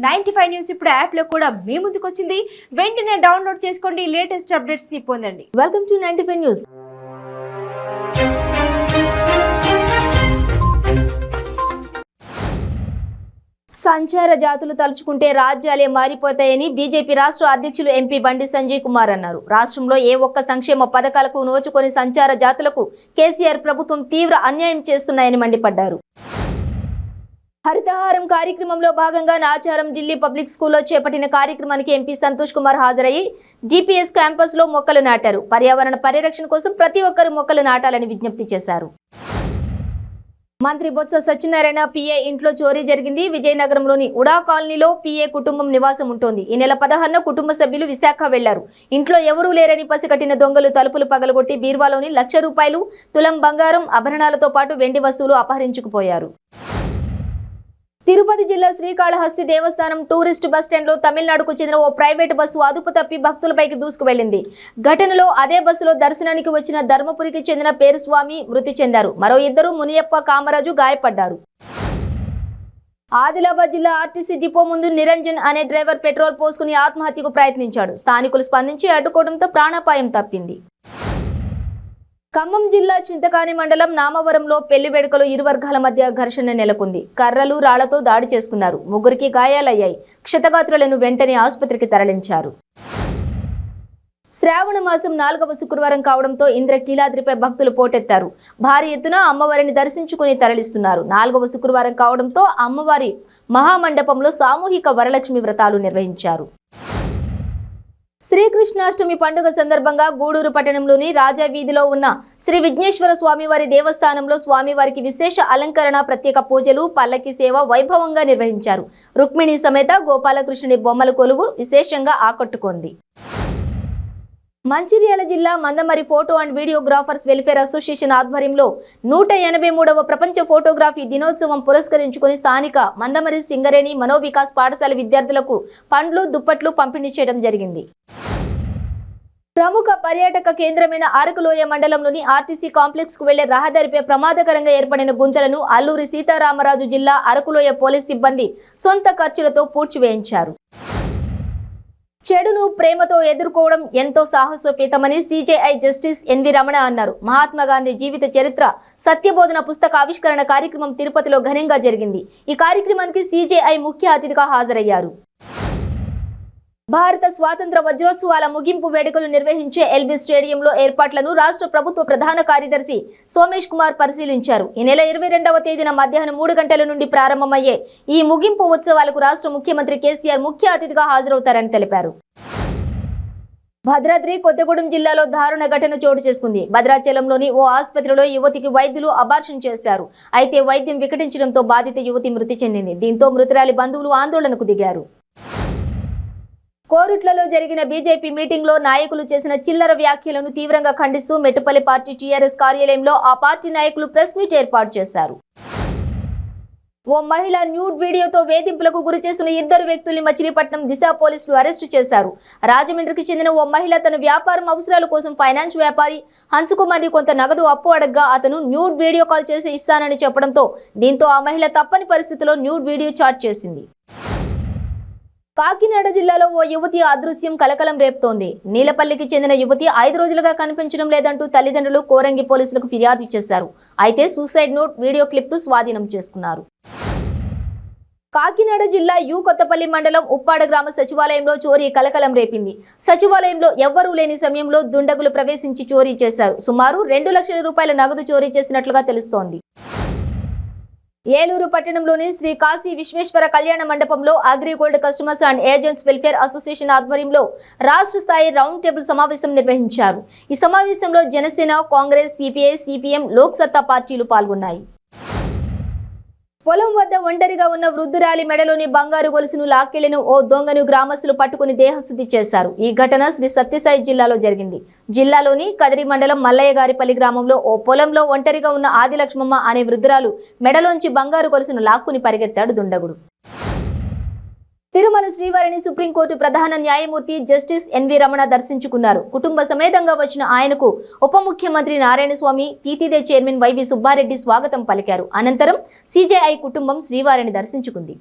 95 news ఇప్పుడు app లో కూడా మీ ముందుకు వచ్చింది. వెంటనే డౌన్లోడ్ చేసుకోండి, లేటెస్ట్ అప్డేట్స్ ని పొందండి. Welcome to 95 news. సంచార జాతులు తలుచుకుంటే రాజ్యాలే మారిపోతాయని బీజేపీ రాష్ట్ర అధ్యక్షులు ఎంపీ బండి సంజయ్ కుమార్ అన్నారు. రాష్ట్రంలో ఏ ఒక్క సంక్షేమ పథకాలకు నోచుకొని సంచార జాతులకు కేసీఆర్ ప్రభుత్వం తీవ్ర అన్యాయం చేస్తున్నాయని మండిపడ్డారు. హరితహారం కార్యక్రమంలో భాగంగా నాచారం ఢిల్లీ పబ్లిక్ స్కూల్లో చేపట్టిన కార్యక్రమానికి ఎంపీ సంతోష్ కుమార్ హాజరయ్యి జీపీఎస్ క్యాంపస్ లో మొక్కలు నాటారు. పర్యావరణ పరిరక్షణ కోసం ప్రతి ఒక్కరు మొక్కలు నాటాలని విజ్ఞప్తి చేశారు. మంత్రి బొత్స సత్యనారాయణ పిఏ ఇంట్లో చోరీ జరిగింది. విజయనగరంలోని ఉడా కాలనీలో పిఏ కుటుంబం నివాసం ఉంటోంది. ఈ నెల 16న కుటుంబ సభ్యులు విశాఖ వెళ్లారు. ఇంట్లో ఎవరూ లేరని పసిగట్టిన దొంగలు తలుపులు పగలగొట్టి బీర్వాలోని ₹1,00,000, తులం బంగారం, ఆభరణాలతో పాటు వెండి వస్తువులు అపహరించుకుపోయారు. తిరుపతి జిల్లా శ్రీకాళహస్తి దేవస్థానం టూరిస్ట్ బస్టాండ్ లో తమిళనాడుకు చెందిన ఓ ప్రైవేటు బస్సు అదుపు తప్పి భక్తులపైకి దూసుకు వెళ్లింది. ఘటనలో అదే బస్సులో దర్శనానికి వచ్చిన ధర్మపురికి చెందిన పేరుస్వామి మృతి చెందారు. మరో ఇద్దరు మునియప్ప, కామరాజు గాయపడ్డారు. ఆదిలాబాద్ జిల్లా ఆర్టీసీ డిపో ముందు నిరంజన్ అనే డ్రైవర్ పెట్రోల్ పోసుకుని ఆత్మహత్యకు ప్రయత్నించాడు. స్థానికులు స్పందించి అడ్డుకోవడంతో ప్రాణాపాయం తప్పింది. ఖమ్మం జిల్లా చింతకాని మండలం నామవరంలో పెళ్లి వేడుకలో ఇరు వర్గాల మధ్య ఘర్షణ నెలకొంది. కర్రలు, రాళ్లతో దాడి చేసుకున్నారు. ముగ్గురికి గాయాలయ్యాయి. క్షతగాత్రులను వెంటనే ఆసుపత్రికి తరలించారు. శ్రావణ మాసం 4వ శుక్రవారం కావడంతో ఇంద్రకీలాద్రిపై భక్తులు పోటెత్తారు. భారీ ఎత్తున అమ్మవారిని దర్శించుకుని తరలిస్తున్నారు. 4వ శుక్రవారం కావడంతో అమ్మవారి మహామండపంలో సామూహిక వరలక్ష్మి వ్రతాలు నిర్వహించారు. శ్రీకృష్ణాష్టమి పండుగ సందర్భంగా గూడూరు పట్టణంలోని రాజా వీధిలో ఉన్న శ్రీ విఘ్నేశ్వర స్వామివారి దేవస్థానంలో స్వామివారికి విశేష అలంకరణ, ప్రత్యేక పూజలు, పల్లకి సేవ వైభవంగా నిర్వహించారు. రుక్మిణి సమేత గోపాలకృష్ణుని బొమ్మల కొలువు విశేషంగా ఆకట్టుకుంది. మంచిర్యాల జిల్లా Mandamarri photo and videographers welfare association ఆధ్వర్యంలో 183వ ప్రపంచ ఫోటోగ్రఫీ దినోత్సవం పురస్కరించుకుని స్థానిక మందమరి సింగరేణి మనోవికాస్ పాఠశాల విద్యార్థులకు పండ్లు, దుప్పట్లు పంపిణీ చేయడం జరిగింది. ప్రముఖ పర్యాటక కేంద్రమైన అరకులోయ మండలంలోని ఆర్టీసీ కాంప్లెక్స్ కు వెళ్లే రహదారిపై ప్రమాదకరంగా ఏర్పడిన గుంతలను అల్లూరి సీతారామరాజు జిల్లా అరకులోయ పోలీస్ సిబ్బంది సొంత ఖర్చులతో పూడ్చివేయించారు. చెడును ప్రేమతో ఎదుర్కోవడం ఎంతో సాహసోపేతమని సిజేఐ జస్టిస్ ఎన్వి రమణ అన్నారు. మహాత్మా గాంధీ జీవిత చరిత్ర సత్యబోధన పుస్తక ఆవిష్కరణ కార్యక్రమం తిరుపతిలో ఘనంగా జరిగింది. ఈ కార్యక్రమానికి సిజేఐ ముఖ్య అతిథిగా హాజరయ్యారు. భారత స్వాతంత్ర వజ్రోత్సవాల ముగింపు వేడుకలు నిర్వహించే ఎల్బీ స్టేడియంలో ఏర్పాట్లను రాష్ట్ర ప్రభుత్వ ప్రధాన కార్యదర్శి సోమేష్ కుమార్ పరిశీలించారు. ఈ నెల 22వ తేదీన మధ్యాహ్నం 3 గంటల నుండి ప్రారంభమయ్యే ఈ ముగింపు ఉత్సవాలకు రాష్ట్ర ముఖ్యమంత్రి కేసీఆర్ ముఖ్య అతిథిగా హాజరవుతారని తెలిపారు. భద్రాద్రి కొత్తగూడెం జిల్లాలో దారుణ ఘటన చోటు చేసుకుంది. భద్రాచలంలోని ఓ ఆసుపత్రిలో యువతికి వైద్యులు అబార్షన్ చేశారు. అయితే వైద్యం వికటించడంతో బాధిత యువతి మృతి చెందింది. దీంతో మృతురాలి బంధువులు ఆందోళనకు దిగారు. కోరుట్లలో జరిగిన బీజేపీ మీటింగ్ లో నాయకులు చేసిన చిల్లర వ్యాఖ్యలను తీవ్రంగా ఖండిస్తూ మెట్టుపల్లి పార్టీ టీఆర్ఎస్ కార్యాలయంలో ఆ పార్టీ నాయకులు ప్రెస్ మీట్ ఏర్పాటు చేశారు. ఓ మహిళ న్యూడ్ వీడియోతో వేధింపులకు గురి చేసిన 2 వ్యక్తుల్ని మచిలీపట్నం దిశ పోలీసులు అరెస్టు చేశారు. రాజమండ్రికి చెందిన ఓ మహిళ తన వ్యాపారం అవసరాల కోసం ఫైనాన్స్ వ్యాపారి హన్సుకుమార్ని కొంత నగదు అప్పు అడగ్గా అతను న్యూడ్ వీడియో కాల్ చేసి ఇస్తానని చెప్పడంతో దీంతో ఆ మహిళ తప్పని పరిస్థితిలో న్యూడ్ వీడియో చాట్ చేసింది. కాకినాడ జిల్లాలో ఓ యువతి అదృశ్యం కలకలం రేపుతోంది. నీలపల్లికి చెందిన యువతి 5 రోజులుగా కనిపించడం లేదంటూ తల్లిదండ్రులు కోరంగి పోలీసులకు ఫిర్యాదు చేశారు. అయితే సూసైడ్ నోట్, వీడియో క్లిప్ను స్వాధీనం చేసుకున్నారు. కాకినాడ జిల్లా కొత్తపల్లి మండలం ఉప్పాడ గ్రామ సచివాలయంలో చోరీ కలకలం రేపింది. సచివాలయంలో ఎవ్వరూ లేని సమయంలో దుండగులు ప్రవేశించి చోరీ చేశారు. సుమారు ₹2 లక్షల నగదు చోరీ చేసినట్లుగా తెలుస్తోంది. ఏలూరు పట్టణంలోని శ్రీ కాశీ విశ్వేశ్వర కళ్యాణ మండపంలో AgriGold customers and agents welfare association ఆధ్వర్యంలో రాష్ట్ర స్థాయి రౌండ్ టేబుల్ సమావేశం నిర్వహించారు. ఈ సమావేశంలో జనసేన, కాంగ్రెస్, సిపిఐ, సిపిఎం, లోక్ సత్తా పార్టీలు పాల్గొన్నాయి. పొలం వద్ద ఒంటరిగా ఉన్న వృద్ధురాలి మెడలోని బంగారు గొలుసును లాక్కెళ్లిన ఓ దొంగను గ్రామస్తులు పట్టుకుని దేహశుద్ధి చేశారు. ఈ ఘటన శ్రీ సత్యసాయి జిల్లాలో జరిగింది. జిల్లాలోని కదిరి మండలం మల్లయ్యగారిపల్లి గ్రామంలో ఓ పొలంలో ఒంటరిగా ఉన్న ఆదిలక్ష్మమ్మ అనే వృద్ధురాలు మెడలోంచి బంగారు గొలుసును లాక్కుని పరిగెత్తాడు దుండగుడు. తిరుమల శ్రీవారిని సుప్రీంకోర్టు ప్రధాన న్యాయమూర్తి జస్టిస్ ఎన్వి రమణ దర్శించుకున్నారు. కుటుంబ సమేతంగా వచ్చిన ఆయనకు ఉప ముఖ్యమంత్రి నారాయణస్వామి, టీటీడీ చైర్మన్ వైవి సుబ్బారెడ్డి స్వాగతం పలికారు. అనంతరం సిజేఐ కుటుంబం శ్రీవారిని దర్శించుకుంది.